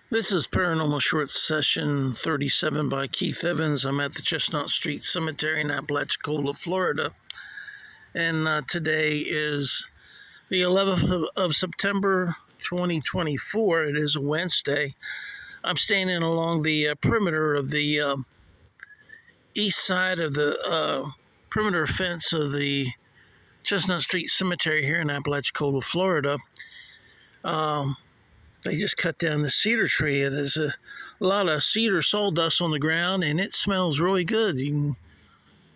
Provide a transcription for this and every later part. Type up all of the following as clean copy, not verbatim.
This is Paranormal Short Session 37 by Keith Evans. I'm at the Chestnut Street Cemetery in Apalachicola, Florida. And today is the 11th of September, 2024. It is a Wednesday. I'm standing along the perimeter of the east side of the perimeter fence of the Chestnut Street Cemetery here in Apalachicola, Florida. They just cut down the cedar tree. There's a lot of cedar sawdust on the ground, and it smells really good. You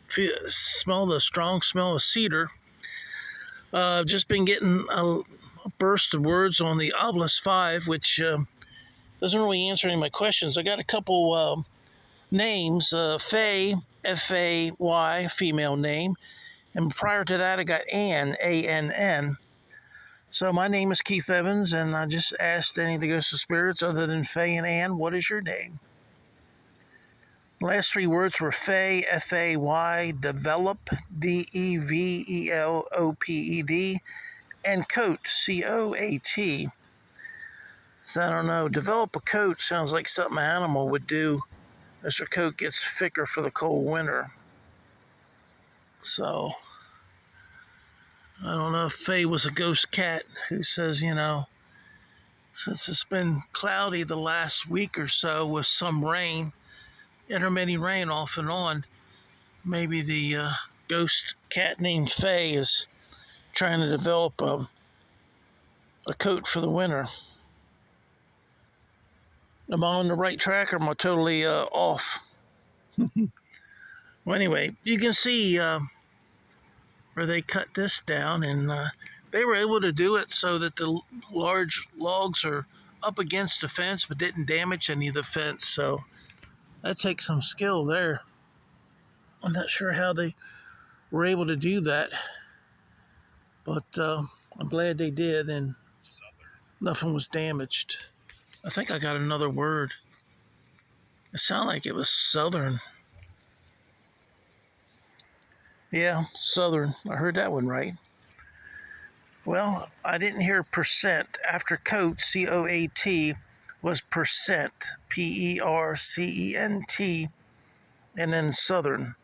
can smell the strong smell of cedar. Just been getting a burst of words on the Obelisk 5, which doesn't really answer any of my questions. I got a couple names, Faye, F-A-Y, female name, and prior to that I got Ann, A-N-N. So my name is Keith Evans, and I just asked any of the ghosts of spirits other than Faye and Ann, what is your name? The last three words were Faye, F-A-Y, develop, D-E-V-E-L-O-P-E-D, and coat, C-O-A-T. So I don't know, develop a coat sounds like something an animal would do as their coat gets thicker for the cold winter. So I don't know if Faye was a ghost cat who says, since it's been cloudy the last week or so with some rain, intermittent rain off and on, maybe the ghost cat named Faye is trying to develop a coat for the winter. Am I on the right track or am I totally off? Well, anyway, you can see where they cut this down, and they were able to do it so that the large logs are up against the fence but didn't damage any of the fence. So that takes some skill there. I'm not sure how they were able to do that, but I'm glad they did, and nothing was damaged. I think I got another word. It sounded like it was southern. Yeah, southern. I heard that one right. Well, I didn't hear percent. After coat, C-O-A-T, was percent, P-E-R-C-E-N-T, and then southern,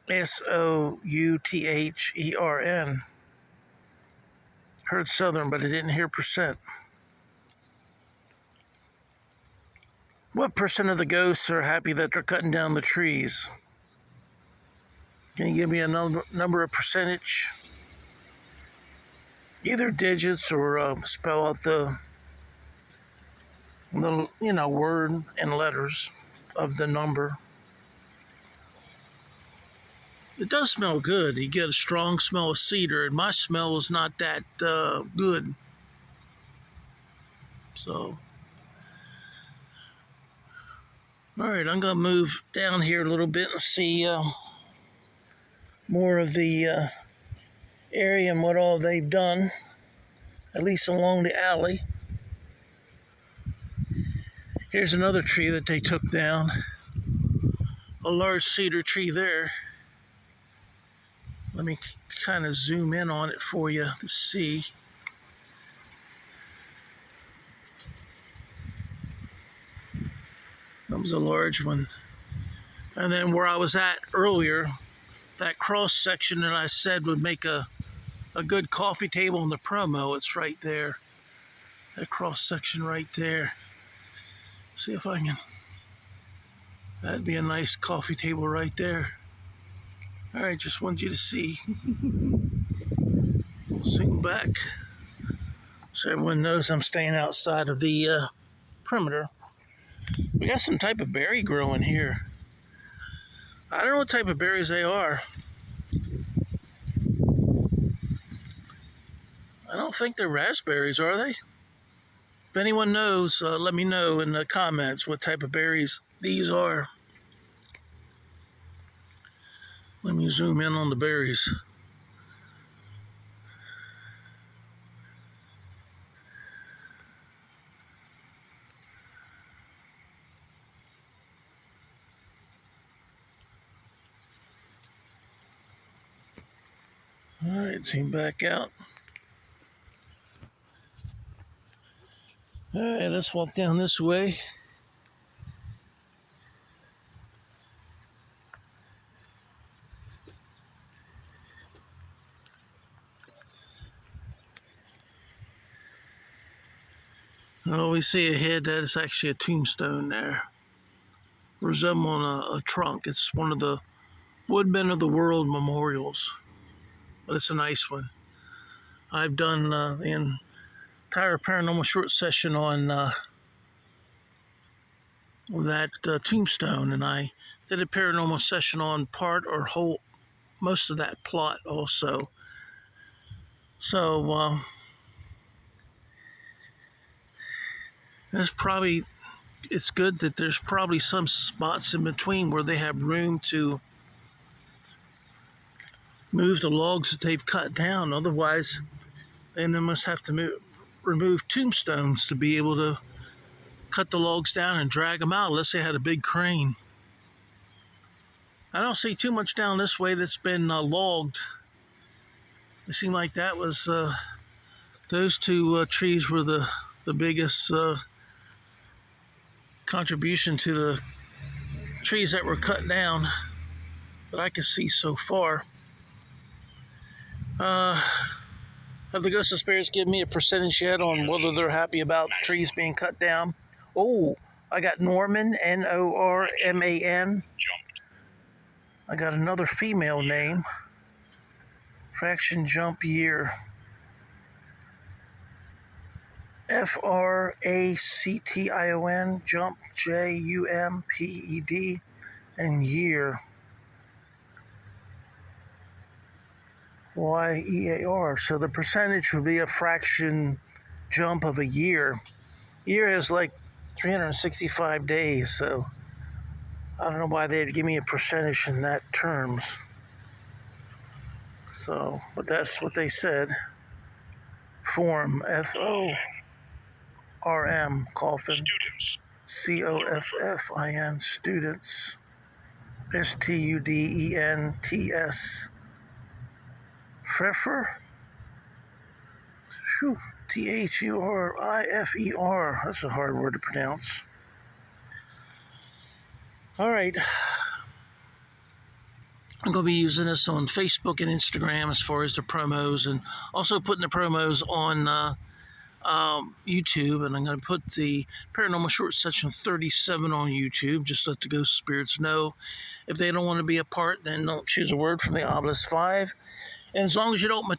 S-O-U-T-H-E-R-N. Heard southern, but I didn't hear percent. What percent of the ghosts are happy that they're cutting down the trees? Can you give me a number of percentage? Either digits or spell out the word and letters of the number. It does smell good. You get a strong smell of cedar, and my smell is not that good. So, all right, I'm going to move down here a little bit and see more of the area and what all they've done, at least along the alley. Here's another tree that they took down, a large cedar tree there. Let me kind of zoom in on it for you to see. That was a large one. And then where I was at earlier, that cross section that I said would make a good coffee table in the promo, it's right there. That cross section right there. See if I can. That'd be a nice coffee table right there. All right, just wanted you to see. Zoom back so everyone knows I'm staying outside of the perimeter. We got some type of berry growing here. I don't know what type of berries they are. I don't think they're raspberries, are they? If anyone knows, let me know in the comments what type of berries these are. Let me zoom in on the berries. All right, zoom back out. All right, let's walk down this way. Oh, we see ahead that is actually a tombstone there, resembling a trunk. It's one of the Woodmen of the World memorials, but it's a nice one. I've done the entire paranormal short session on that tombstone, and I did a paranormal session on part or whole most of that plot also. So it's good that there's probably some spots in between where they have room to move the logs that they've cut down. Otherwise, then they must have to remove tombstones to be able to cut the logs down and drag them out unless they had a big crane. I don't see too much down this way that's been logged. It seemed like that was those two trees were the biggest contribution to the trees that were cut down that I can see so far. Have the ghosts and spirits given me a percentage yet on whether they're happy about trees being cut down? Oh, I got Norman, Norman. I got another female name. Fraction jump year. Fractation, jump, Jumped, and year. Year. So the percentage would be a fraction jump of a year. Year is like 365 days, so I don't know why they'd give me a percentage in that terms. So, but that's what they said. Form, F-O-R-M, coffin. Students. C-O-F-F-I-N, students. S-T-U-D-E-N-T-S. Freffer? T-H-U-R-I-F-E-R. That's a hard word to pronounce. All right. I'm going to be using this on Facebook and Instagram as far as the promos, and also putting the promos on YouTube. And I'm going to put the Paranormal Short Session 37 on YouTube. Just let the ghost spirits know. If they don't want to be a part, then don't choose a word from the Obelisk 5. And as long as you don't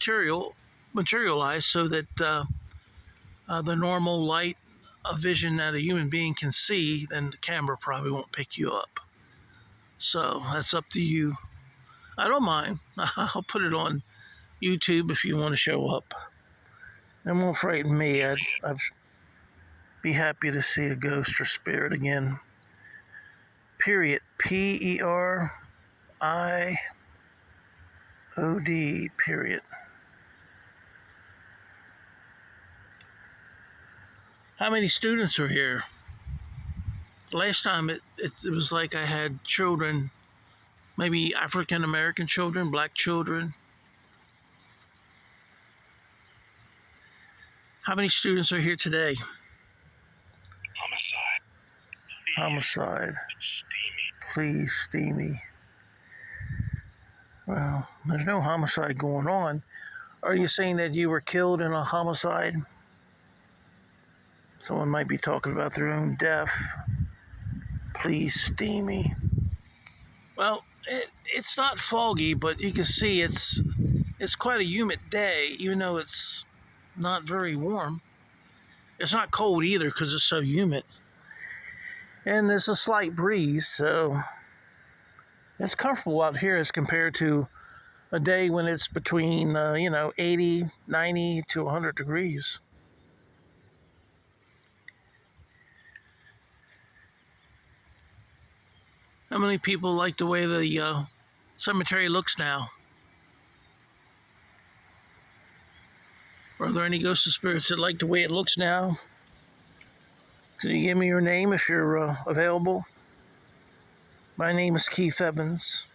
materialize so that the normal light of vision that a human being can see, then the camera probably won't pick you up. So that's up to you. I don't mind. I'll put it on YouTube if you want to show up. It won't frighten me. I'd be happy to see a ghost or spirit again. Period. P-E-R-I-O-D. Period. How many students are here? Last time it was like I had children, maybe African American children, black children. How many students are here today? Homicide. Please, steamy. Well, there's no homicide going on. Are you saying that you were killed in a homicide? Someone might be talking about their own death. Please, steamy. Well, it's not foggy, but you can see it's quite a humid day, even though it's not very warm. It's not cold either because it's so humid. And there's a slight breeze, so it's comfortable out here as compared to a day when it's between, 80, 90 to 100 degrees. How many people like the way the cemetery looks now? Are there any ghosts or spirits that like the way it looks now? Can you give me your name if you're available? My name is Keith Evans.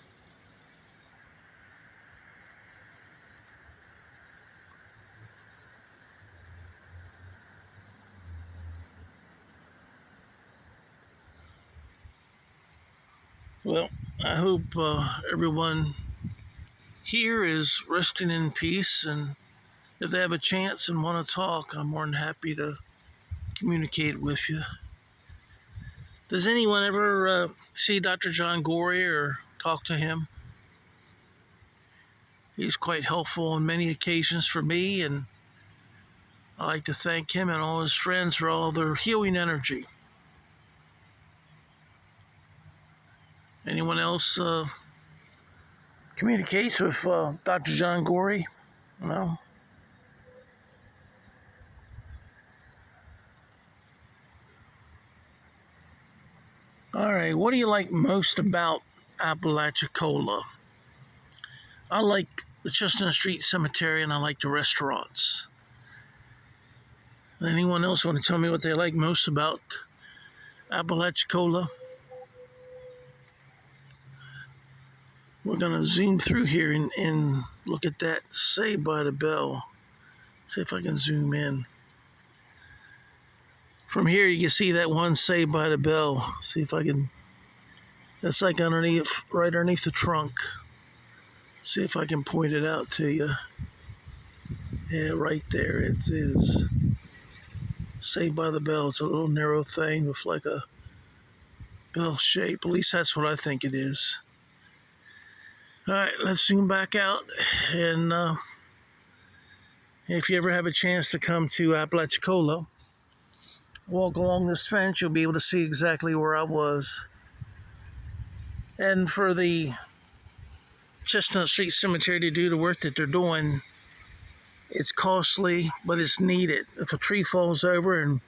Well, I hope everyone here is resting in peace, and if they have a chance and want to talk, I'm more than happy to communicate with you. Does anyone ever see Dr. John Gorey or talk to him? He's quite helpful on many occasions for me, and I like to thank him and all his friends for all their healing energy. Anyone else communicates with Dr. John Gorey? No? All right, what do you like most about Apalachicola? I like the Chestnut Street Cemetery and I like the restaurants. Anyone else want to tell me what they like most about Apalachicola? We're going to zoom through here and look at that Saved by the Bell. See if I can zoom in. From here, you can see that one Saved by the Bell. See if I can. That's like underneath, right underneath the trunk. See if I can point it out to you. Yeah, right there it is. Saved by the Bell. It's a little narrow thing with like a bell shape. At least that's what I think it is. All right, let's zoom back out. And if you ever have a chance to come to Apalachicola, walk along this fence, you'll be able to see exactly where I was. And for the Chestnut Street Cemetery to do the work that they're doing, it's costly, but it's needed. If a tree falls over and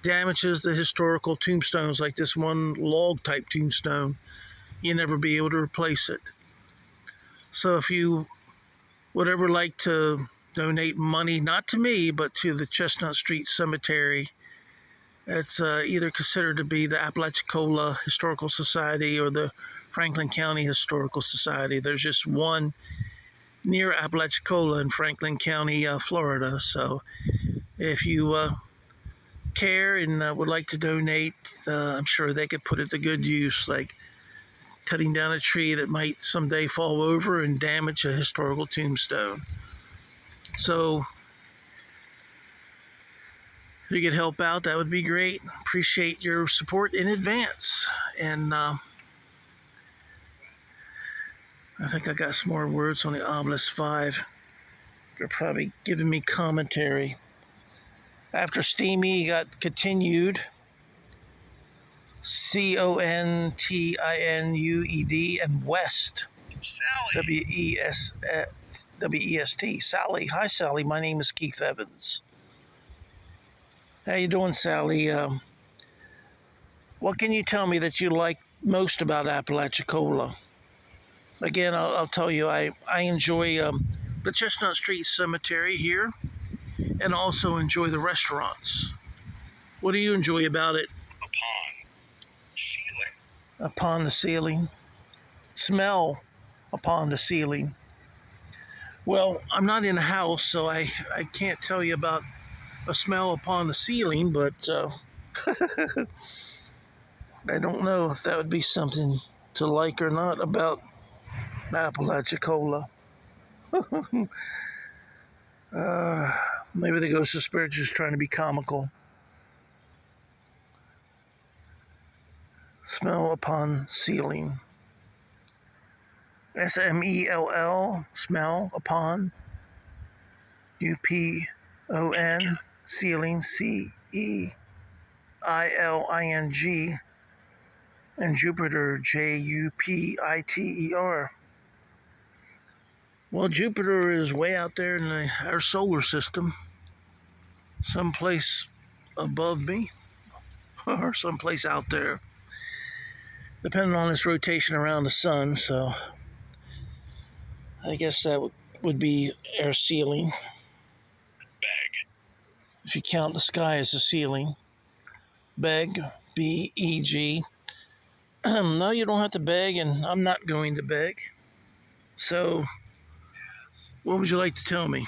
damages the historical tombstones, like this one log type tombstone, you'll never be able to replace it. So if you would ever like to donate money, not to me, but to the Chestnut Street Cemetery, it's either considered to be the Apalachicola Historical Society or the Franklin County Historical Society. There's just one near Apalachicola in Franklin County, Florida. So if you care and would like to donate, I'm sure they could put it to good use, like cutting down a tree that might someday fall over and damage a historical tombstone. So if you could help out, that would be great. Appreciate your support in advance. And I think I got some more words on the Obelisk 5. They're probably giving me commentary. After Steamy, you got Continued. Continued, and West. Sally. W-E-S-T. Sally. Hi, Sally. My name is Keith Evans. How you doing, Sally? What can you tell me that you like most about Apalachicola? Again, I'll tell you, I enjoy the Chestnut Street Cemetery here and also enjoy the restaurants. What do you enjoy about it? Upon the ceiling. Smell upon the ceiling. Well, I'm not in a house, so I can't tell you about a smell upon the ceiling, but I don't know if that would be something to like or not about Apalachicola. Maybe the ghost of spirit's just trying to be comical. Smell upon ceiling. S-M-E-L-L, smell upon. U-P-O-N, ceiling, C-E-I-L-I-N-G. And Jupiter, J-U-P-I-T-E-R. Well, Jupiter is way out there in our solar system, someplace above me, or someplace out there, depending on its rotation around the sun. So I guess that would be our ceiling. Beg. If you count the sky as a ceiling. Beg, B-E-G. No, you don't have to beg, and I'm not going to beg. So, what would you like to tell me?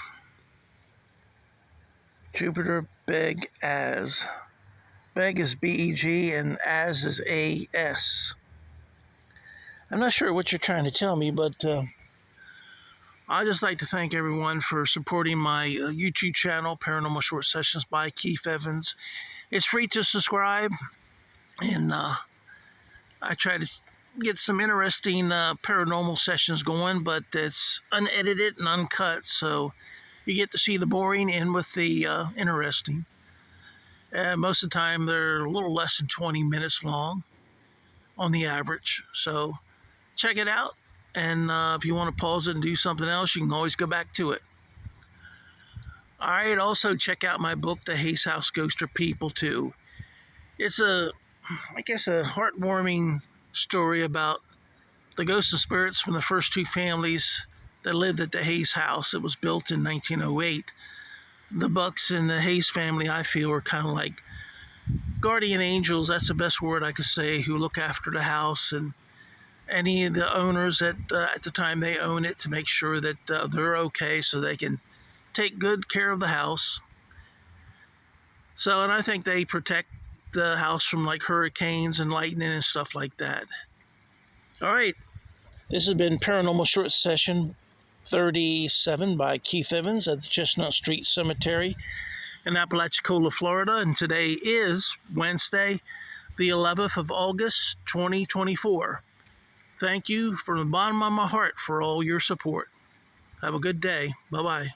Jupiter, beg, as. Beg is B-E-G, and as is A-S. I'm not sure what you're trying to tell me, but I'd just like to thank everyone for supporting my YouTube channel, Paranormal Short Sessions by Keith Evans. It's free to subscribe, and I try to get some interesting paranormal sessions going, but it's unedited and uncut, so you get to see the boring and with the interesting. Most of the time, they're a little less than 20 minutes long on the average, so check it out. And if you want to pause it and do something else, you can always go back to it. All right, also check out my book, The Hayes House Ghost or People, too. It's I guess, a heartwarming story about the ghosts and spirits from the first two families that lived at the Hayes house. It was built in 1908. The Bucks and the Hayes family, I feel, are kind of like guardian angels. That's the best word I could say, who look after the house and any of the owners at the time they own it, to make sure that they're okay so they can take good care of the house. So, and I think they protect the house from like hurricanes and lightning and stuff like that. All right, this has been Paranormal Short Session 37 by Keith Evans at the Chestnut Street Cemetery in Apalachicola, Florida. And today is Wednesday, the 11th of August, 2024. Thank you from the bottom of my heart for all your support. Have a good day. Bye-bye.